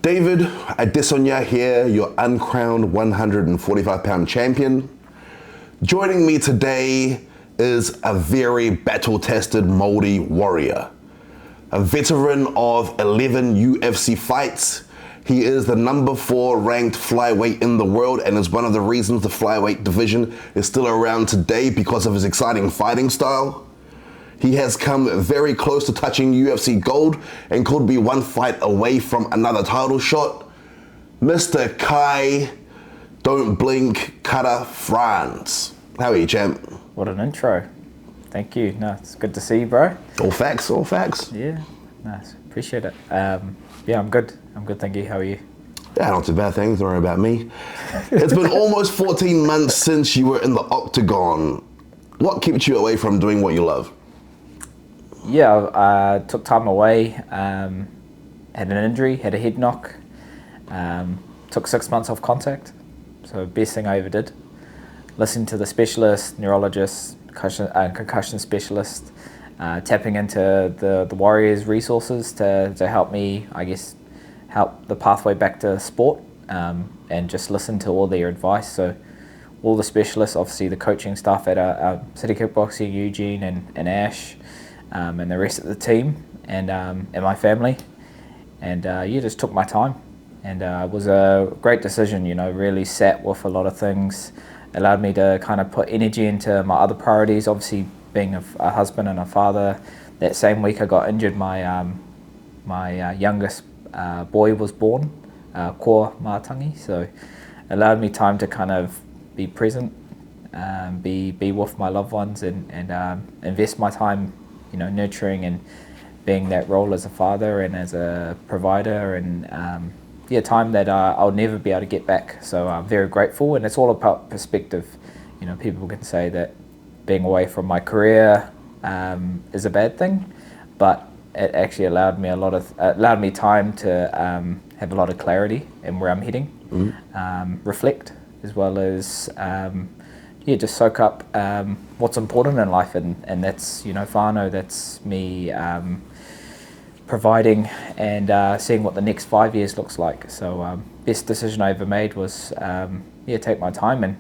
David Adesanya here, your uncrowned 145-pound champion. Joining me today is a very battle-tested, moldy warrior. A veteran of 11 UFC fights. He is the number 4 ranked flyweight in the world and is one of the reasons the flyweight division is still around today because of his exciting fighting style. He has come very close to touching UFC gold and could be one fight away from another title shot. Mr. Kai, don't blink, cutter Franz. How are you, champ? What an intro. Thank you. No, it's good to see you, bro. All facts, all facts. Yeah, nice. Appreciate it. Yeah, I'm good. I'm good, thank you. How are you? Yeah, not too bad, thanks. Don't worry about me. It's been almost 14 months since you were in the octagon. What kept you away from doing what you love? Yeah, I took time away, had an injury, had a head knock, took 6 months off contact, so best thing I ever did. Listening to the specialist, neurologist, concussion specialist, tapping into the Warriors' resources to help me, I guess, help the pathway back to sport, and just listen to all their advice. So all the specialists, obviously the coaching staff at City Kickboxing, Eugene and Ash, and the rest of the team and my family, and just took my time, and it was a great decision. Really sat with a lot of things, allowed me to kind of put energy into my other priorities. Obviously, being a husband and a father. That same week I got injured. My youngest boy was born, Ko Mātangi, so allowed me time to kind of be present, be with my loved ones, and invest my time, nurturing and being that role as a father and as a provider, and time that I'll never be able to get back. So I'm very grateful, and it's all about perspective. People can say that being away from my career is a bad thing, but it actually allowed me time to have a lot of clarity in where I'm heading, reflect, as well as just soak up what's important in life, and that's whānau, that's me providing and seeing what the next 5 years looks like. So best decision I ever made was take my time, and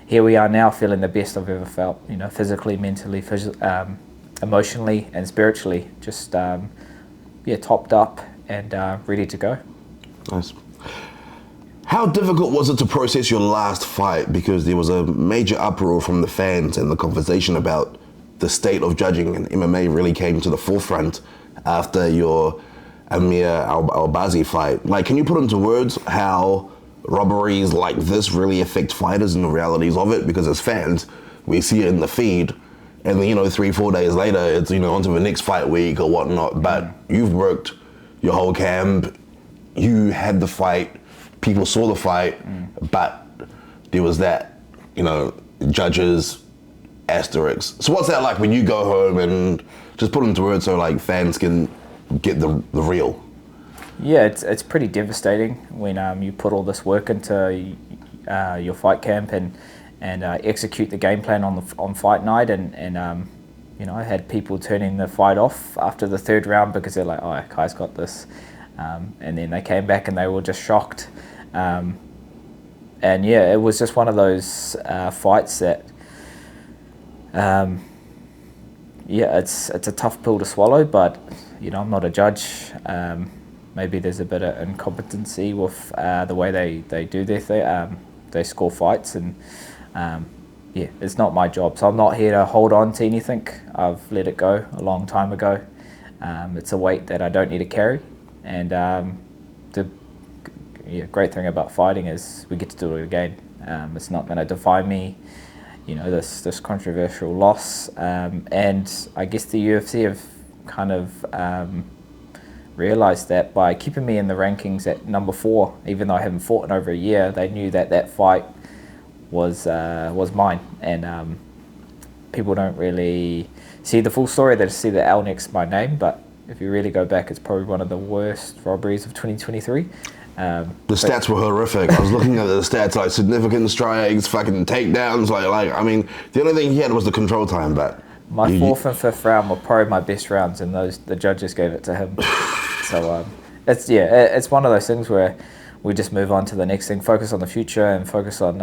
here we are now, feeling the best I've ever felt, physically, mentally, emotionally and spiritually, just topped up and ready to go. Nice. How difficult was it to process your last fight? Because there was a major uproar from the fans, and the conversation about the state of judging in MMA really came to the forefront after your Amir Albazi fight. Can you put into words how robberies like this really affect fighters and the realities of it? Because as fans, we see it in the feed, and then 3-4 days later, it's onto the next fight week or whatnot. But you've worked your whole camp, you had the fight, people saw the fight, but there was that, judges, asterisks. So what's that like when you go home, and just put into words so fans can get the real? Yeah, it's pretty devastating when you put all this work into your fight camp and execute the game plan on fight night, and I had people turning the fight off after the 3rd round because they're like, oh, Kai's got this, and then they came back and they were just shocked, and it was just one of those fights that it's a tough pill to swallow, but I'm not a judge. Maybe there's a bit of incompetency with the way they do they score fights, and it's not my job. So I'm not here to hold on to anything. I've let it go a long time ago. It's a weight that I don't need to carry, and the great thing about fighting is we get to do it again. It's not going to define me. This controversial loss, and I guess the UFC have kind of realised that by keeping me in the rankings at number 4, even though I haven't fought in over a year, they knew that fight was mine, and people don't really see the full story. They just see the L next to my name, but if you really go back, it's probably one of the worst robberies of 2023. The stats were horrific. I was looking at the stats, significant strikes, fucking takedowns, the only thing he had was the control time, but my 4th and 5th round were probably my best rounds, and the judges gave it to him. So it's one of those things where we just move on to the next thing, focus on the future, and focus on.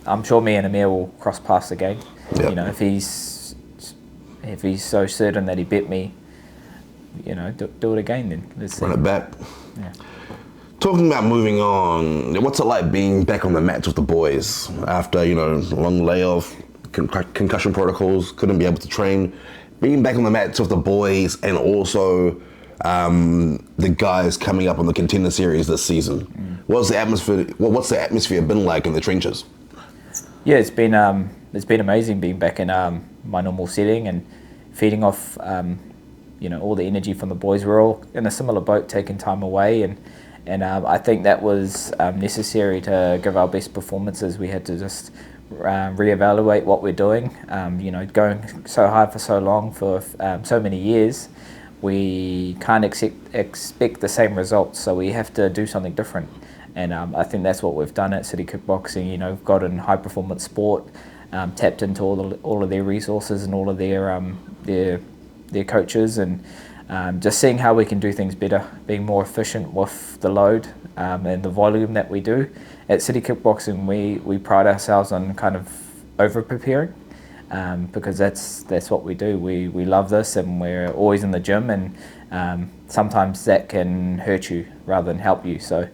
I'm sure me and Amir will cross paths again. Yep. You know, if he's so certain that he bet me, you know, do it again then. Let's Run it back. Yeah. Talking about moving on, what's it like being back on the mats with the boys after, you know, long layoff, concussion protocols, couldn't be able to train, being back on the mats with the boys, and also the guys coming up on the Contender series this season? What's the atmosphere been like in the trenches? Yeah, it's been amazing being back in my normal setting and feeding off you know, all the energy from the boys. We're all in a similar boat, taking time away, and I think that was necessary to give our best performances. We had to just reevaluate what we're doing. You know, going so hard for so long, for so many years, we can't expect the same results, so we have to do something different. And I think that's what we've done at City Kickboxing. You know, we've got in high performance sport, tapped into all of their resources and all of their coaches, and just seeing how we can do things better, being more efficient with the load and the volume that we do. At City Kickboxing, we pride ourselves on kind of over preparing, because that's what we do. We love this, and we're always in the gym, and sometimes that can hurt you rather than help you. So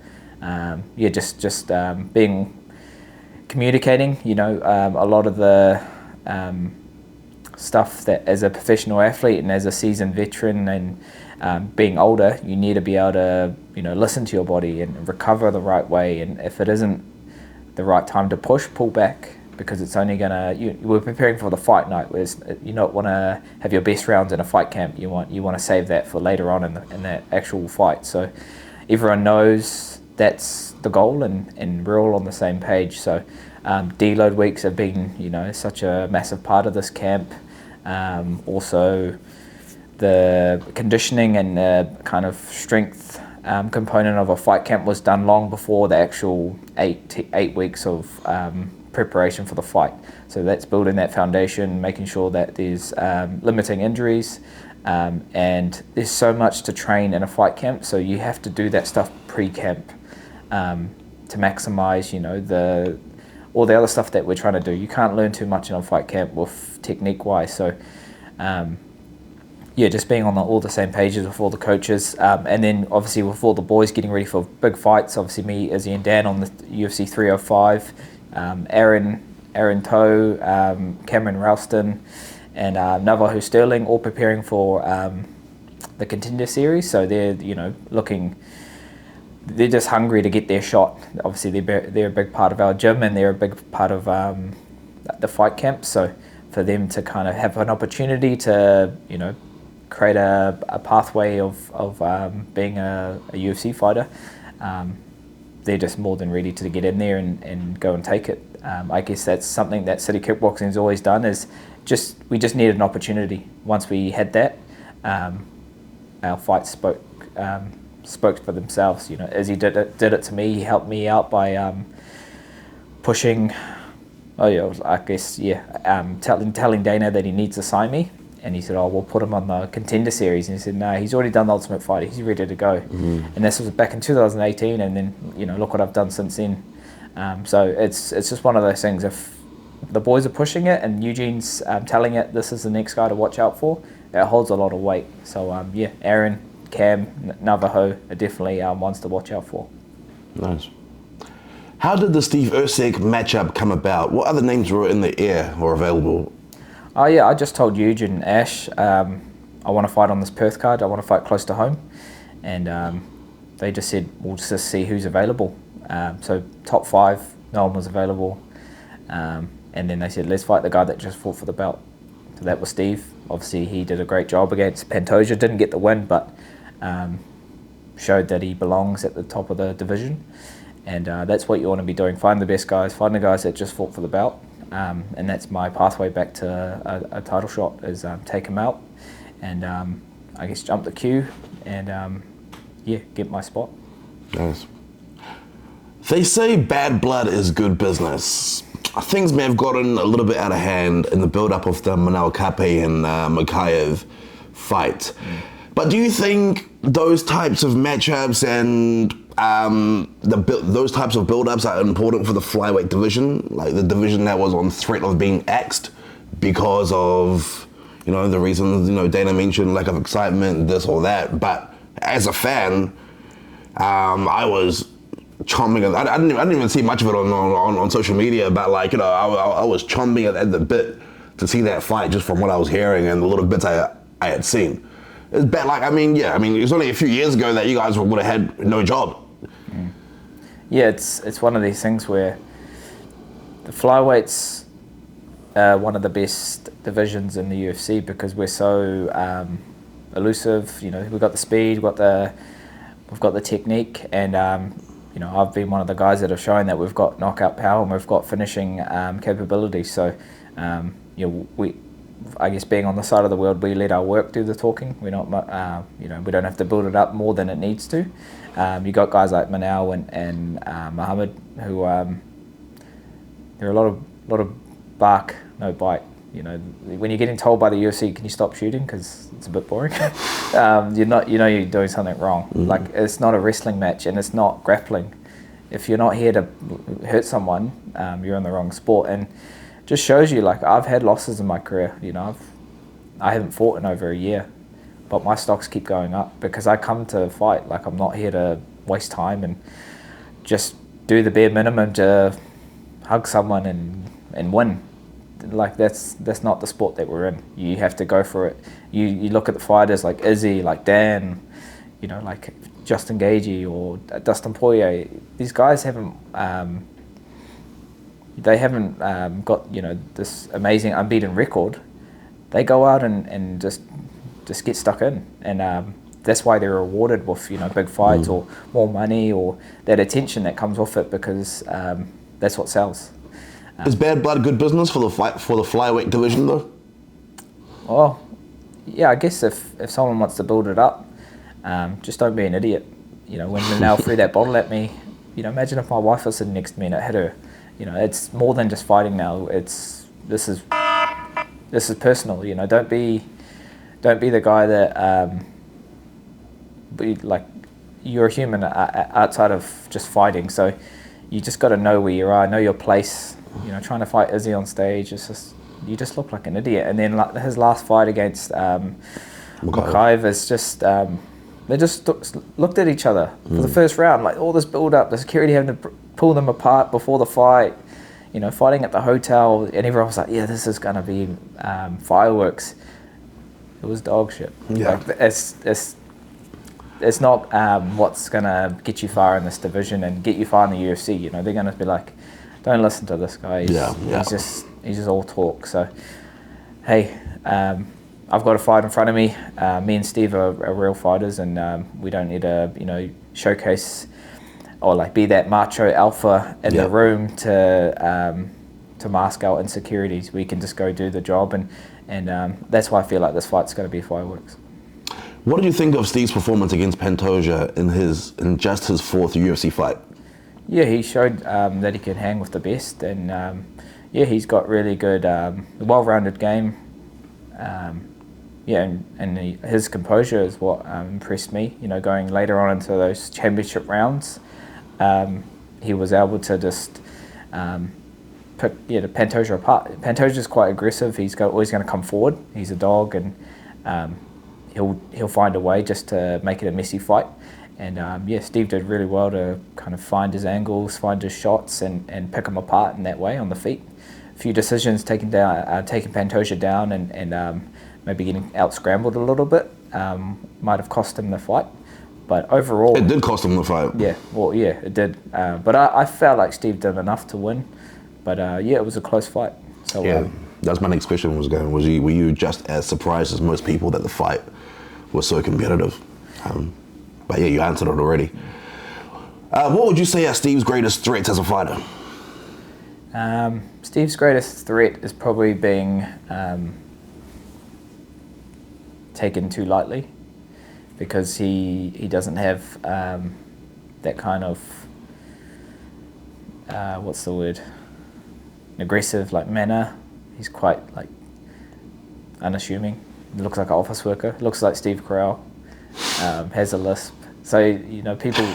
just being communicating, you know, a lot of the stuff that as a professional athlete and as a seasoned veteran and being older, you need to be able to, you know, listen to your body and recover the right way. And if it isn't the right time to pull back, because it's only we're preparing for the fight night, whereas you don't want to have your best rounds in a fight camp. You want to save that for later on in that actual fight. So everyone knows that's the goal, and we're all on the same page. So deload weeks have been, you know, such a massive part of this camp. Also the conditioning and the kind of strength component of a fight camp was done long before the actual eight weeks of preparation for the fight. So that's building that foundation, making sure that there's limiting injuries, and there's so much to train in a fight camp. So you have to do that stuff pre-camp to maximize, you know, all the other stuff that we're trying to do. You can't learn too much in a fight camp with technique-wise. So, just being on all the same pages with all the coaches, and then obviously with all the boys getting ready for big fights. Obviously me, Izzy and Dan on the UFC 305, Aaron Toe, Cameron Ralston, and Navajo Sterling, all preparing for the Contender series. So they're, you know, they're just hungry to get their shot. Obviously, they're a big part of our gym, and they're a big part of the fight camp. So for them to kind of have an opportunity to, you know, create a pathway of being a UFC fighter, they're just more than ready to get in there and go and take it. I guess that's something that City Kickboxing has always done, is we just needed an opportunity. Once we had that, our fights spoke for themselves. You know, as he did it to me, he helped me out by pushing. Telling Dana that he needs to sign me, and he said, "Oh, we'll put him on the Contender series." And he said, "No, he's already done the Ultimate Fighter. He's ready to go." And this was back in 2018, and then, you know, look what I've done since then. So it's just one of those things. If the boys are pushing it and Eugene's telling it this is the next guy to watch out for, it holds a lot of weight. So Aaron, Cam, Navajo are definitely ones to watch out for. Nice. How did the Steve Erceg matchup come about? What other names were in the air or available? Oh yeah, I just told Eugen and Ash, I want to fight on this Perth card. I want to fight close to home, and they just said we'll just see who's available. So top 5, no one was available, and then they said let's fight the guy that just fought for the belt. So that was Steve. Obviously he did a great job against Pantoja. Didn't get the win, but showed that he belongs at the top of the division. And that's what you want to be doing. Find the best guys, find the guys that just fought for the belt. And that's my pathway back to a title shot, is take him out and I guess jump the queue and get my spot. Nice. They say bad blood is good business. Things may have gotten a little bit out of hand in the build-up of the Manel Kape and Mokaev fight. But do you think those types of matchups and those types of build-ups are important for the flyweight division, like the division that was on threat of being axed because of, the reasons, Dana mentioned, lack of excitement, this or that. But as a fan, I was chomping. I didn't even see much of it on social media, but I was chomping at the bit to see that fight just from what I was hearing and the little bits I had seen. It's bad. It was only a few years ago that you guys would have had no job. Yeah, it's one of these things where the flyweights are one of the best divisions in the UFC because we're so elusive. We've got the speed, we've got the technique, and I've been one of the guys that have shown that we've got knockout power and we've got finishing capability. So I guess being on the side of the world, we let our work do the talking. We're not, we don't have to build it up more than it needs to. You got guys like Manel and Muhammad who there are a lot of bark, no bite. When you're getting told by the UFC, can you stop shooting because it's a bit boring? You're doing something wrong. Mm-hmm. Like, it's not a wrestling match and it's not grappling. If you're not here to hurt someone, you're in the wrong sport. And just shows you, I've had losses in my career. I haven't fought in over a year, but my stocks keep going up because I come to fight. I'm not here to waste time and just do the bare minimum to hug someone and win. That's not the sport that we're in. You have to go for it. You look at the fighters like Izzy, like Dan, like Justin Gagey or Dustin Poirier. These guys haven't got this amazing unbeaten record. They go out and just get stuck in, and that's why they're rewarded with big fights or more money or that attention that comes with it because that's what sells. Is bad blood good business for the flyweight division though? Well, yeah, I guess if someone wants to build it up, just don't be an idiot. When Manel threw that bottle at me, imagine if my wife was sitting next to me and it hit her. It's more than just fighting now. This is personal. Don't be the guy that you're a human outside of just fighting. So you just got to know where you are, know your place. Trying to fight Izzy on stage, you just look like an idiot. And then his last fight against Mokaev is just they just looked at each other for the first round, all this build up, the security having to pull them apart before the fight, fighting at the hotel, and everyone was like, yeah, this is gonna be fireworks. It was dog shit. Yeah. It's not what's gonna get you far in this division and get you far in the UFC. They're gonna be like, don't listen to this guy. He's just all talk. So, hey, I've got a fight in front of me. Me and Steve are real fighters, and we don't need to, showcase or be that macho alpha in the room to mask our insecurities. We can just go do the job, and that's why I feel like this fight's going to be fireworks. What did you think of Steve's performance against Pantoja in just his fourth UFC fight? Yeah, he showed that he can hang with the best, and he's got really good, well-rounded game. His composure is what impressed me. Going later on into those championship rounds, he was able to just pick Pantoja apart. Pantoja's quite aggressive. He's always going to come forward. He's a dog, and he'll find a way just to make it a messy fight. And Steve did really well to kind of find his angles, find his shots, and pick him apart in that way on the feet. A few decisions taking Pantoja down, and maybe getting out scrambled a little bit might have cost him the fight. But overall, it did cost him the fight. Yeah, well, yeah, it did. But I felt like Steve did enough to win. But it was a close fight. So that's my next question were you just as surprised as most people that the fight was so competitive? But you answered it already. What would you say are Steve's greatest threats as a fighter? Steve's greatest threat is probably being taken too lightly, because he doesn't have that kind of what's the word? Aggressive manner. He's quite unassuming. He looks like an office worker. Looks like Steve Carell. has a lisp. So, you know, people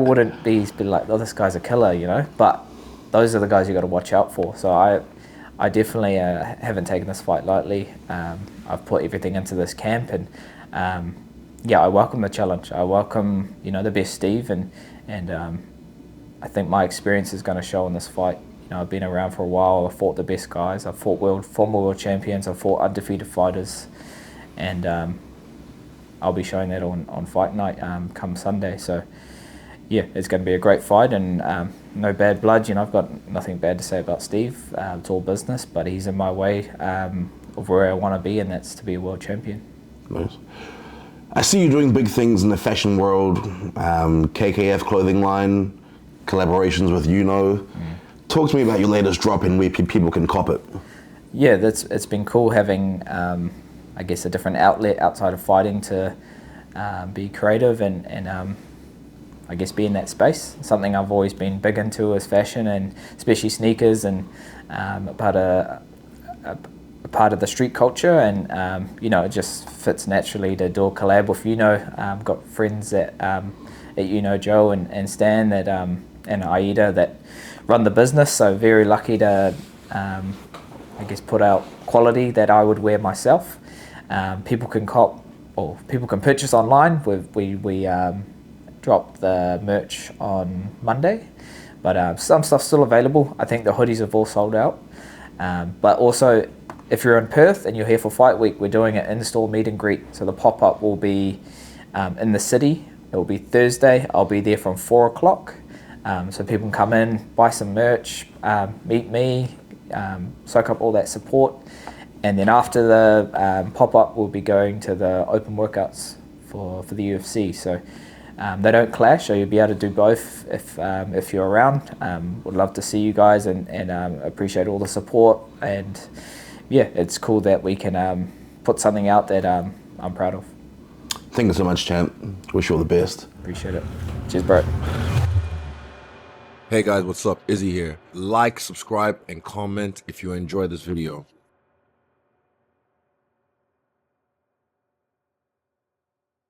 wouldn't be like, oh, this guy's a killer, you know. But those are the guys you got to watch out for. So I definitely haven't taken this fight lightly. I've put everything into this camp, and yeah, I welcome the challenge. I welcome, you know, the best Steve, and I think my experience is going to show in this fight. You know, I've been around for a while. I've fought the best guys. I've fought former world champions. I've fought undefeated fighters, and I'll be showing that on fight night come Sunday. So yeah, it's going to be a great fight, and no bad blood. You know, I've got nothing bad to say about Steve. It's all business, but he's in my way of where I want to be, and that's to be a world champion. Nice. I see you doing big things in the fashion world, KKF clothing line, collaborations with Talk to me about your latest drop and where people can cop it. Yeah, it's been cool having, I guess, a different outlet outside of fighting to be creative and I guess be in that space. Something I've always been big into is fashion, and especially sneakers, and a part of the street culture, and you know, it just fits naturally to do a collab with I've got friends at Joe and Stan that and Aida that run the business, so very lucky to I guess put out quality that I would wear myself. People can purchase online. We dropped the merch on Monday, but some stuff's still available. I think the hoodies have all sold out, but also if you're in Perth and you're here for Fight Week, we're doing an in-store meet and greet. So the pop-up will be in the city. It will be Thursday. I'll be there from 4 o'clock. So people can come in, buy some merch, meet me, soak up all that support. And then after the pop-up, we'll be going to the open workouts for the UFC. So they don't clash, so you'll be able to do both if you're around. Would love to see you guys and appreciate all the support. And yeah, it's cool that we can put something out that I'm proud of. Thank you so much, champ. Wish you all the best. Appreciate it. Cheers, bro. Hey guys, what's up? Izzy here. Like, subscribe, and comment if you enjoyed this video.